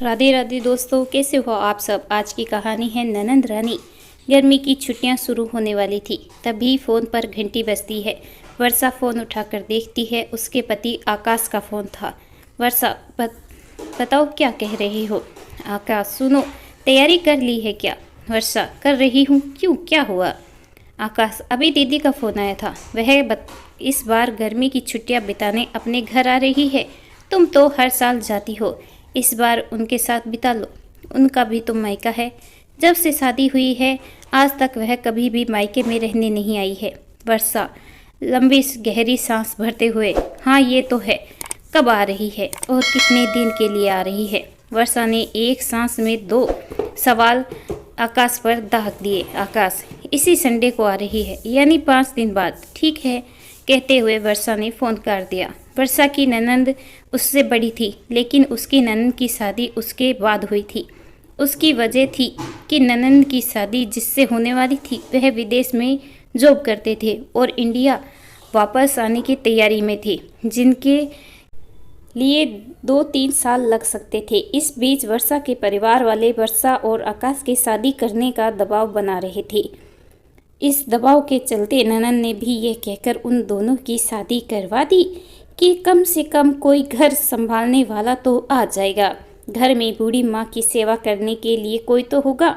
राधे राधे दोस्तों, कैसे हो आप सब। आज की कहानी है ननंद रानी। गर्मी की छुट्टियां शुरू होने वाली थी, तभी फ़ोन पर घंटी बजती है। वर्षा फ़ोन उठाकर देखती है, उसके पति आकाश का फ़ोन था। वर्षा, बताओ क्या कह रही हो। आकाश, सुनो, तैयारी कर ली है क्या। वर्षा, कर रही हूँ। क्यों, क्या हुआ। आकाश, अभी दीदी का फ़ोन आया था। वह इस बार गर्मी की छुट्टियां बिताने अपने घर आ रही है। तुम तो हर साल जाती हो, इस बार उनके साथ बिता लो। उनका भी तो मायका है। जब से शादी हुई है आज तक वह कभी भी मायके में रहने नहीं आई है। वर्षा लंबी गहरी सांस भरते हुए, हाँ ये तो है। कब आ रही है और कितने दिन के लिए आ रही है। वर्षा ने एक सांस में दो सवाल आकाश पर दाग दिए। आकाश, इसी संडे को आ रही है, यानी 5 दिन बाद। ठीक है, कहते हुए वर्षा ने फ़ोन काट दिया। वर्षा की ननंद उससे बड़ी थी, लेकिन उसकी ननंद की शादी उसके बाद हुई थी। उसकी वजह थी कि ननंद की शादी जिससे होने वाली थी वह विदेश में जॉब करते थे और इंडिया वापस आने की तैयारी में थे, जिनके लिए 2-3 साल लग सकते थे। इस बीच वर्षा के परिवार वाले वर्षा और आकाश की शादी करने का दबाव बना रहे थे। इस दबाव के चलते ननंद ने भी यह कहकर उन दोनों की शादी करवा दी कि कम से कम कोई घर संभालने वाला तो आ जाएगा। घर में बूढ़ी माँ की सेवा करने के लिए कोई तो होगा।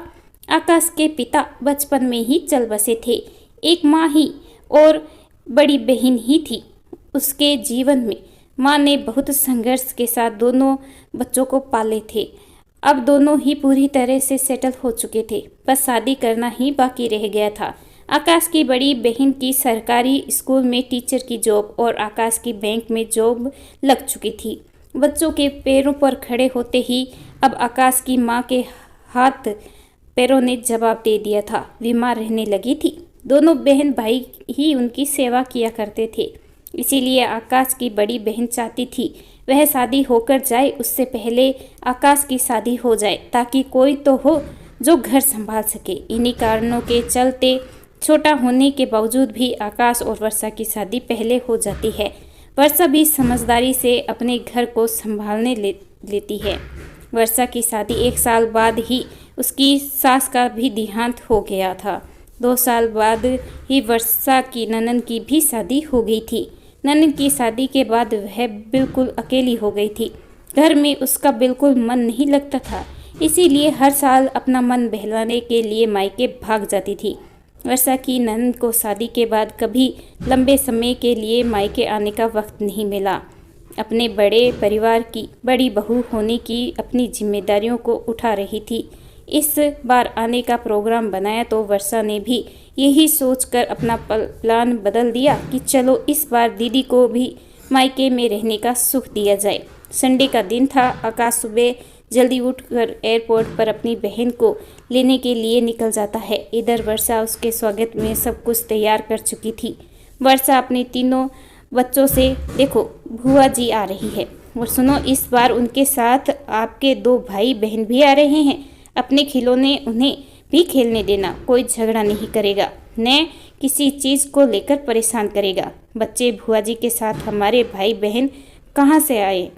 आकाश के पिता बचपन में ही चल बसे थे। एक माँ ही और बड़ी बहन ही थी उसके जीवन में। माँ ने बहुत संघर्ष के साथ दोनों बच्चों को पाले थे। अब दोनों ही पूरी तरह से सेटल हो चुके थे, बस शादी करना ही बाकी रह गया था। आकाश की बड़ी बहन की सरकारी स्कूल में टीचर की जॉब और आकाश की बैंक में जॉब लग चुकी थी। बच्चों के पैरों पर खड़े होते ही अब आकाश की माँ के हाथ पैरों ने जवाब दे दिया था। बीमार रहने लगी थी। दोनों बहन भाई ही उनकी सेवा किया करते थे। इसीलिए आकाश की बड़ी बहन चाहती थी वह शादी होकर जाए, उससे पहले आकाश की शादी हो जाए, ताकि कोई तो हो जो घर संभाल सके। इन्हीं कारणों के चलते छोटा होने के बावजूद भी आकाश और वर्षा की शादी पहले हो जाती है। वर्षा भी समझदारी से अपने घर को संभालने लेती है। वर्षा की शादी 1 साल बाद ही उसकी सास का भी देहांत हो गया था। 2 साल बाद ही वर्षा की ननंद की भी शादी हो गई थी। ननंद की शादी के बाद वह बिल्कुल अकेली हो गई थी। घर में उसका बिल्कुल मन नहीं लगता था, इसीलिए हर साल अपना मन बहलाने के लिए मायके भाग जाती थी। वर्षा की ननंद को शादी के बाद कभी लंबे समय के लिए मायके आने का वक्त नहीं मिला। अपने बड़े परिवार की बड़ी बहू होने की अपनी जिम्मेदारियों को उठा रही थी। इस बार आने का प्रोग्राम बनाया तो वर्षा ने भी यही सोचकर अपना प्लान बदल दिया कि चलो इस बार दीदी को भी मायके में रहने का सुख दिया जाए। संडे का दिन था। आकाश सुबह जल्दी उठकर एयरपोर्ट पर अपनी बहन को लेने के लिए निकल जाता है। इधर वर्षा उसके स्वागत में सब कुछ तैयार कर चुकी थी। वर्षा अपने तीनों बच्चों से, देखो भुआ जी आ रही है, और सुनो इस बार उनके साथ आपके 2 भाई बहन भी आ रहे हैं। अपने खिलौने उन्हें भी खेलने देना, कोई झगड़ा नहीं करेगा, न किसी चीज़ को लेकर परेशान करेगा। बच्चे भुआ जी के साथ हमारे भाई बहन कहाँ से आए।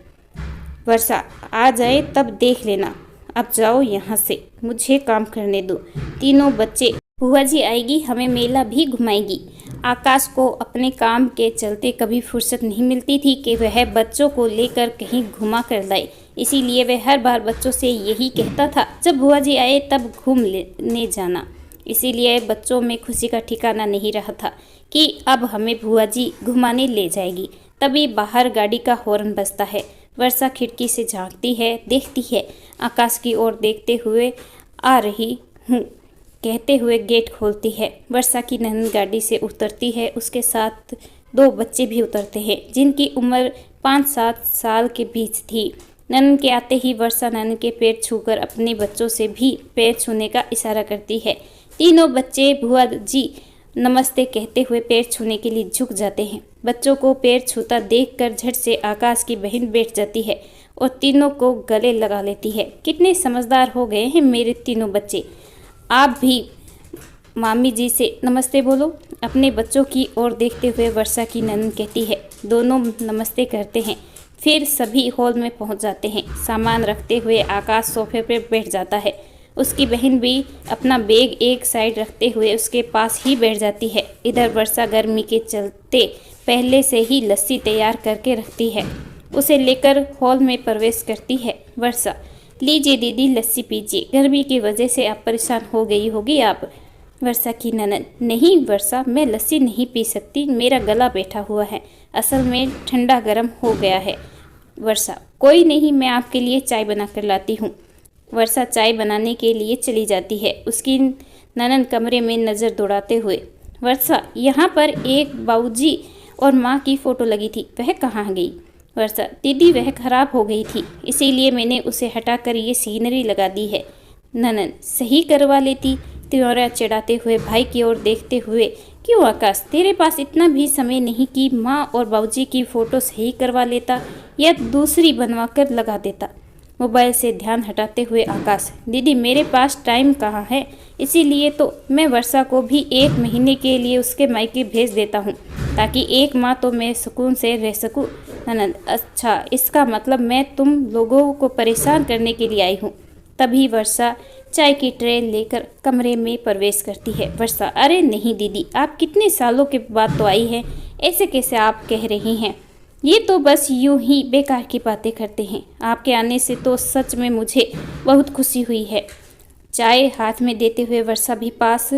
वर्षा, आ जाए तब देख लेना। अब जाओ यहाँ से, मुझे काम करने दो। तीनों बच्चे, बुआ जी आएगी, हमें मेला भी घुमाएगी। आकाश को अपने काम के चलते कभी फुर्सत नहीं मिलती थी कि वह बच्चों को लेकर कहीं घुमा कर लाए। इसीलिए वह हर बार बच्चों से यही कहता था, जब बुआ जी आए तब घूम लेने जाना। इसीलिए बच्चों में खुशी का ठिकाना नहीं रहा था कि अब हमें बुआ जी घुमाने ले जाएगी। तभी बाहर गाड़ी का हॉर्न बजता है। वर्षा खिड़की से झांकती है, देखती है आकाश की ओर देखते हुए, आ रही हूँ कहते हुए गेट खोलती है। वर्षा की ननंद गाड़ी से उतरती है, उसके साथ 2 बच्चे भी उतरते हैं जिनकी उम्र 5-7 साल के बीच थी। ननंद के आते ही वर्षा ननंद के पैर छूकर अपने बच्चों से भी पैर छूने का इशारा करती है। तीनों बच्चे बुआ जी नमस्ते कहते हुए पैर छूने के लिए झुक जाते हैं। बच्चों को पैर छूता देखकर झट से आकाश की बहन बैठ जाती है और तीनों को गले लगा लेती है। कितने समझदार हो गए हैं मेरे तीनों बच्चे। आप भी मामी जी से नमस्ते बोलो। अपने बच्चों की ओर देखते हुए वर्षा की ननंद कहती है। दोनों नमस्ते करते हैं। फिर सभी हॉल में पहुंच जाते हैं। सामान रखते हुए आकाश सोफे पर बैठ जाता है। उसकी बहन भी अपना बैग एक साइड रखते हुए उसके पास ही बैठ जाती है। इधर वर्षा गर्मी के चलते पहले से ही लस्सी तैयार करके रखती है। उसे लेकर हॉल में प्रवेश करती है। वर्षा, लीजिए दीदी लस्सी पीजिए, गर्मी की वजह से आप परेशान हो गई होगी आप। वर्षा की ननद, नहीं वर्षा, मैं लस्सी नहीं पी सकती, मेरा गला बैठा हुआ है, असल में ठंडा गर्म हो गया है। वर्षा, कोई नहीं, मैं आपके लिए चाय बना कर लाती हूँ। वर्षा चाय बनाने के लिए चली जाती है। उसकी ननद कमरे में नज़र दौड़ाते हुए, वर्षा, यहाँ पर एक बाबूजी और माँ की फ़ोटो लगी थी, वह कहाँ गई? वर्षा, दीदी वह खराब हो गई थी, इसीलिए मैंने उसे हटाकर ये सीनरी लगा दी है। ननद, सही करवा लेती। त्योरा चिढ़ाते हुए भाई की ओर देखते हुए, क्यों आकाश, तेरे पास इतना भी समय नहीं कि माँ और बाबूजी की फ़ोटो सही करवा लेता या दूसरी बनवा कर लगा देता? मोबाइल से ध्यान हटाते हुए आकाश, दीदी मेरे पास टाइम कहाँ है, इसीलिए तो मैं वर्षा को भी 1 महीने के लिए उसके मायके भेज देता हूँ, ताकि 1 माह तो मैं सुकून से रह सकूँ। ननद, अच्छा, इसका मतलब मैं तुम लोगों को परेशान करने के लिए आई हूँ। तभी वर्षा चाय की ट्रे लेकर कमरे में प्रवेश करती है। वर्षा, अरे नहीं दीदी, आप कितने सालों के बाद तो आई हैं, ऐसे कैसे आप कह रही हैं? ये तो बस यूं ही बेकार की बातें करते हैं। आपके आने से तो सच में मुझे बहुत खुशी हुई है। चाय हाथ में देते हुए वर्षा भी पास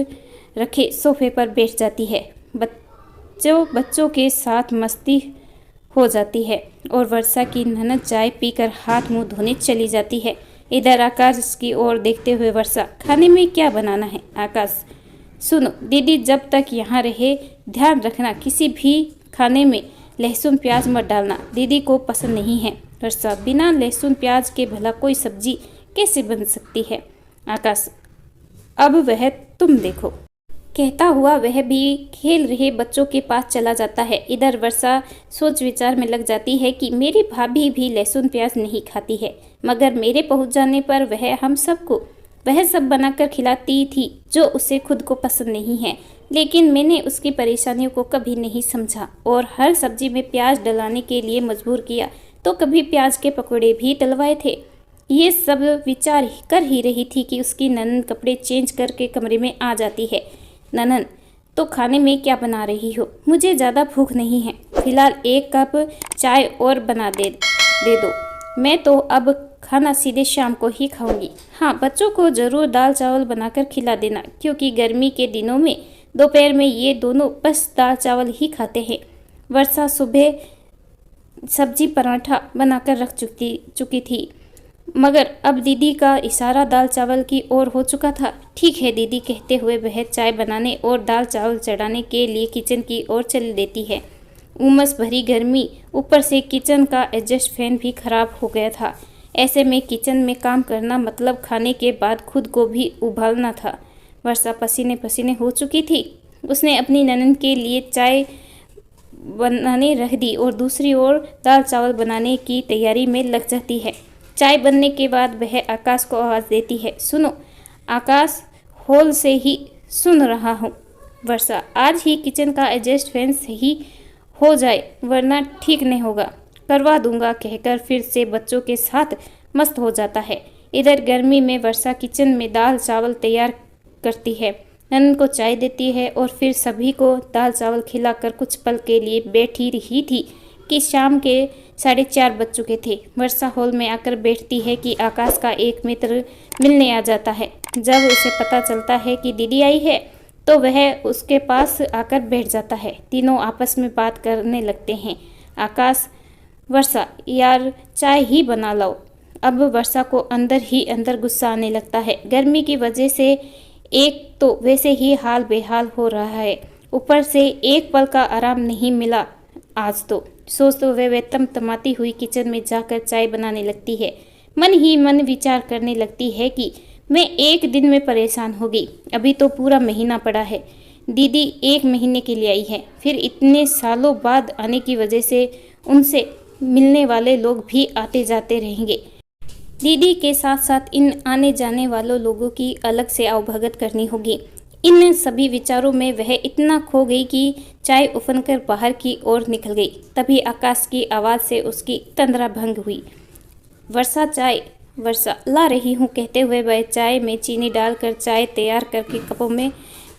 रखे सोफे पर बैठ जाती है। बच्चों के साथ मस्ती हो जाती है और वर्षा की ननद चाय पीकर हाथ मुंह धोने चली जाती है। इधर आकाश की ओर देखते हुए वर्षा, खाने में क्या बनाना है? आकाश, सुनो दीदी, जब तक यहाँ रहे ध्यान रखना, किसी भी खाने में लहसुन प्याज मत डालना, दीदी को पसंद नहीं है। वर्षा, बिना लहसुन प्याज के भला कोई सब्जी कैसे बन सकती है? आकाश, अब वह तुम देखो। कहता हुआ वह भी खेल रहे बच्चों के पास चला जाता है। इधर वर्षा सोच विचार में लग जाती है कि मेरी भाभी भी लहसुन प्याज नहीं खाती है, मगर मेरे पहुंच जाने पर वह हम सबको वह सब बनाकर खिलाती थी जो उसे खुद को पसंद नहीं है। लेकिन मैंने उसकी परेशानियों को कभी नहीं समझा और हर सब्जी में प्याज डलाने के लिए मजबूर किया, तो कभी प्याज के पकौड़े भी डलवाए थे। ये सब विचार कर ही रही थी कि उसकी ननद कपड़े चेंज करके कमरे में आ जाती है। ननद, तो खाने में क्या बना रही हो? मुझे ज़्यादा भूख नहीं है, फिलहाल 1 कप चाय और बना दे दो। मैं तो अब खाना सीधे शाम को ही खाऊंगी। हाँ, बच्चों को ज़रूर दाल चावल बनाकर खिला देना, क्योंकि गर्मी के दिनों में दोपहर में ये दोनों बस दाल चावल ही खाते हैं। वर्षा सुबह सब्जी पराठा बनाकर रख चुकी थी, मगर अब दीदी का इशारा दाल चावल की ओर हो चुका था। ठीक है दीदी, कहते हुए वह चाय बनाने और दाल चावल चढ़ाने के लिए किचन की ओर चल देती है। उमस भरी गर्मी, ऊपर से किचन का एडजस्ट फैन भी खराब हो गया था। ऐसे में किचन में काम करना मतलब खाने के बाद खुद को भी उबालना था। वर्षा पसीने पसीने हो चुकी थी। उसने अपनी ननद के लिए चाय बनाने रख दी और दूसरी ओर दाल चावल बनाने की तैयारी में लग जाती है। चाय बनने के बाद वह आकाश को आवाज़ देती है, सुनो आकाश, हॉल से ही सुन रहा हूँ। वर्षा, आज ही किचन का एडजस्ट फैन सही हो जाए, वरना ठीक नहीं होगा, करवा दूंगा, कहकर फिर से बच्चों के साथ मस्त हो जाता है। इधर गर्मी में वर्षा किचन में दाल चावल तैयार करती है, ननद को चाय देती है और फिर सभी को दाल चावल खिलाकर कुछ पल के लिए बैठी रही थी कि शाम के 4:30 बज चुके थे। वर्षा हॉल में आकर बैठती है कि आकाश का एक मित्र मिलने आ जाता है। जब उसे पता चलता है कि दीदी आई है तो वह उसके पास आकर बैठ जाता है। तीनों आपस में बात करने लगते हैं। आकाश, वर्षा, यार चाय ही बना लाओ। अब वर्षा को अंदर ही अंदर गुस्सा आने लगता है। गर्मी की वजह से एक तो वैसे ही हाल बेहाल हो रहा है, ऊपर से एक पल का आराम नहीं मिला आज तो। सोचते हुए वह तमतमाती हुई किचन में जाकर चाय बनाने लगती है। मन ही मन विचार करने लगती है कि मैं एक दिन में परेशान हो गई, अभी तो पूरा महीना पड़ा है। दीदी 1 महीने के लिए आई है, फिर इतने सालों बाद आने की वजह से उनसे मिलने वाले लोग भी आते जाते रहेंगे। दीदी के साथ साथ इन आने जाने वालों लोगों की अलग से आवभगत करनी होगी। इन सभी विचारों में वह इतना खो गई कि चाय उफनकर बाहर की ओर निकल गई। तभी आकाश की आवाज़ से उसकी तंद्रा भंग हुई। वर्षा चाय, वर्षा ला रही हूँ कहते हुए वह चाय में चीनी डालकर चाय तैयार करके कपों में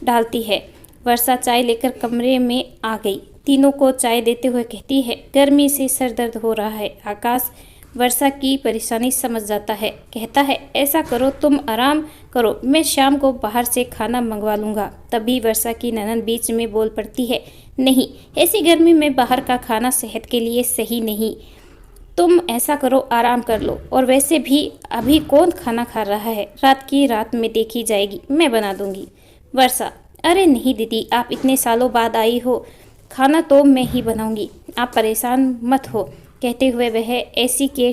डालती है। वर्षा चाय लेकर कमरे में आ गई। तीनों को चाय देते हुए कहती है, गर्मी से सर दर्द हो रहा है। आकाश वर्षा की परेशानी समझ जाता है, कहता है, ऐसा करो तुम आराम करो, मैं शाम को बाहर से खाना मंगवा लूँगा। तभी वर्षा की ननद बीच में बोल पड़ती है, नहीं, ऐसी गर्मी में बाहर का खाना सेहत के लिए सही नहीं, तुम ऐसा करो आराम कर लो, और वैसे भी अभी कौन खाना खा रहा है, रात की रात में देखी जाएगी, मैं बना दूंगी। वर्षा, अरे नहीं दीदी, आप इतने सालों बाद आई हो, खाना तो मैं ही बनाऊंगी, आप परेशान मत हो कहते हुए वह एसी के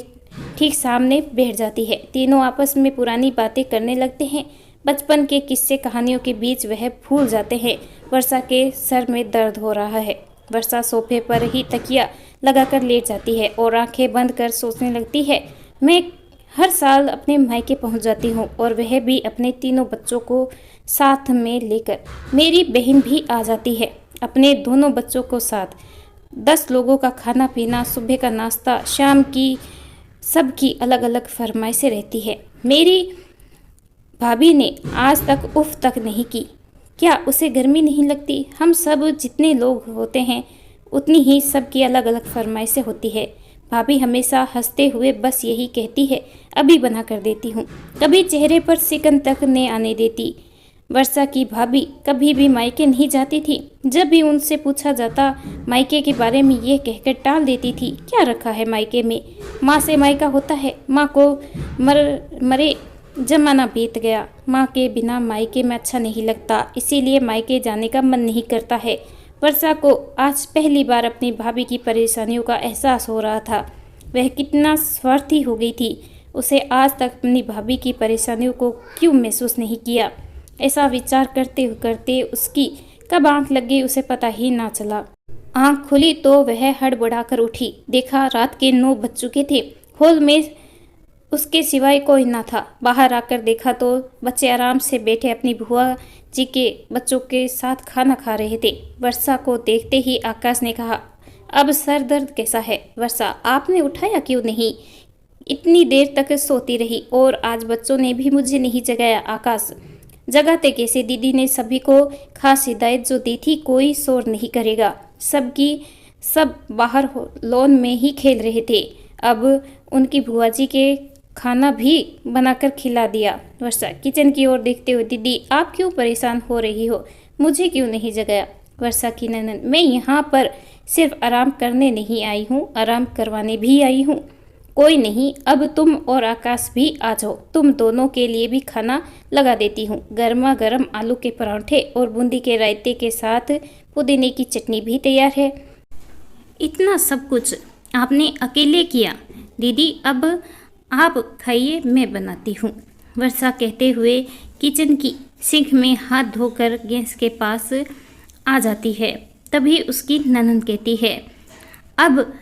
ठीक सामने बैठ जाती है। तीनों आपस में पुरानी बातें करने लगते हैं। बचपन के किस्से कहानियों के बीच वह भूल जाते हैं। वर्षा के सर में दर्द हो रहा है। वर्षा सोफे पर ही तकिया लगाकर लेट जाती है और आंखें बंद कर सोचने लगती है, मैं हर साल अपने मायके पहुंच जाती हूं और वह भी अपने तीनों बच्चों को साथ में लेकर। मेरी बहन भी आ जाती है अपने दोनों बच्चों को साथ। 10 लोगों का खाना पीना, सुबह का नाश्ता, शाम की सबकी अलग अलग फरमाइशें रहती है। मेरी भाभी ने आज तक उफ तक नहीं की। क्या उसे गर्मी नहीं लगती? हम सब जितने लोग होते हैं उतनी ही सबकी अलग अलग फरमाइशें होती है। भाभी हमेशा हंसते हुए बस यही कहती है, अभी बना कर देती हूँ। कभी चेहरे पर सिकन तक नहीं आने देती। वर्षा की भाभी कभी भी मायके नहीं जाती थी। जब भी उनसे पूछा जाता मायके के बारे में ये कहकर टाल देती थी, क्या रखा है मायके में, माँ से मायका होता है, माँ को मरे जमाना बीत गया, माँ के बिना मायके में अच्छा नहीं लगता, इसीलिए मायके जाने का मन नहीं करता है। वर्षा को आज पहली बार अपनी भाभी की परेशानियों का एहसास हो रहा था। वह कितना स्वार्थी हो गई थी, उसे आज तक अपनी भाभी की परेशानियों को क्यों महसूस नहीं किया। ऐसा विचार करते करते उसकी कब आंख लग गई उसे पता ही ना चला। आंख खुली तो वह हड़बड़ाकर उठी। देखा रात के 9 बज चुके थे। हॉल में उसके सिवाय कोई ना था। बाहर आकर देखा तो बच्चे आराम से बैठे अपनी बुआ जी के बच्चों के साथ खाना खा रहे थे। वर्षा को देखते ही आकाश ने कहा, अब सर दर्द कैसा है? वर्षा, आपने उठाया क्यों नहीं? इतनी देर तक सोती रही और आज बच्चों ने भी मुझे नहीं जगाया। आकाश, जगाते कैसे? दीदी ने सभी को खास हिदायत जो दी थी, कोई शोर नहीं करेगा। सब बाहर लॉन में ही खेल रहे थे। अब उनकी बुआ जी के खाना भी बनाकर खिला दिया। वर्षा किचन की ओर देखते हुए, दीदी आप क्यों परेशान हो रही हो, मुझे क्यों नहीं जगाया? वर्षा की ननद, मैं यहाँ पर सिर्फ आराम करने नहीं आई हूँ, आराम करवाने भी आई हूँ। कोई नहीं, अब तुम और आकाश भी आ जाओ, तुम दोनों के लिए भी खाना लगा देती हूँ। गर्मा गर्म आलू के पराठे और बूंदी के रायते के साथ पुदीने की चटनी भी तैयार है। इतना सब कुछ आपने अकेले किया? दीदी अब आप खाइए, मैं बनाती हूँ। वर्षा कहते हुए किचन की सिंक में हाथ धोकर गैस के पास आ जाती है। तभी उसकी ननद कहती है, अब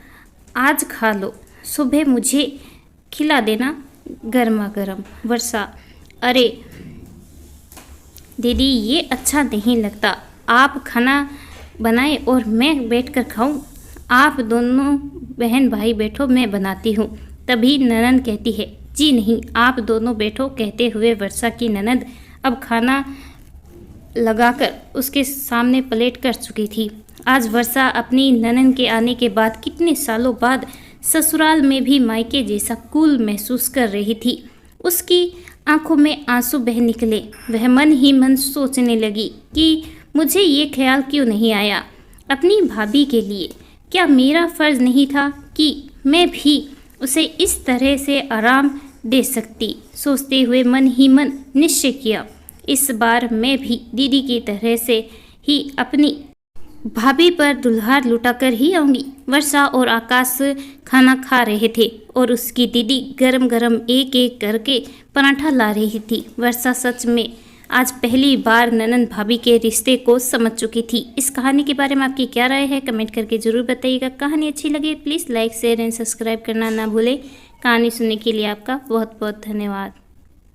आज खा लो, सुबह मुझे खिला देना गर्मा गर्म। वर्षा, अरे दीदी ये अच्छा नहीं लगता, आप खाना बनाए और मैं बैठकर खाऊं। आप दोनों बहन भाई बैठो, मैं बनाती हूँ। तभी ननद कहती है, जी नहीं, आप दोनों बैठो कहते हुए वर्षा की ननद अब खाना लगाकर उसके सामने प्लेट कर चुकी थी। आज वर्षा अपनी ननद के आने के बाद कितने सालों बाद ससुराल में भी मायके जैसा कूल महसूस कर रही थी। उसकी आंखों में आंसू बह निकले। वह मन ही मन सोचने लगी कि मुझे ये ख्याल क्यों नहीं आया अपनी भाभी के लिए। क्या मेरा फर्ज नहीं था कि मैं भी उसे इस तरह से आराम दे सकती? सोचते हुए मन ही मन निश्चय किया, इस बार मैं भी दीदी की तरह से ही अपनी भाभी पर दुल्हार लुटाकर ही आऊंगी। वर्षा और आकाश खाना खा रहे थे और उसकी दीदी गरम गरम एक एक करके पराठा ला रही थी। वर्षा सच में आज पहली बार ननंद भाभी के रिश्ते को समझ चुकी थी। इस कहानी के बारे में आपकी क्या राय है कमेंट करके जरूर बताइएगा। कहानी अच्छी लगे please like share and subscribe करना ना भूलें। कहानी सुनने के लिए आपका बहुत बहुत धन्यवाद।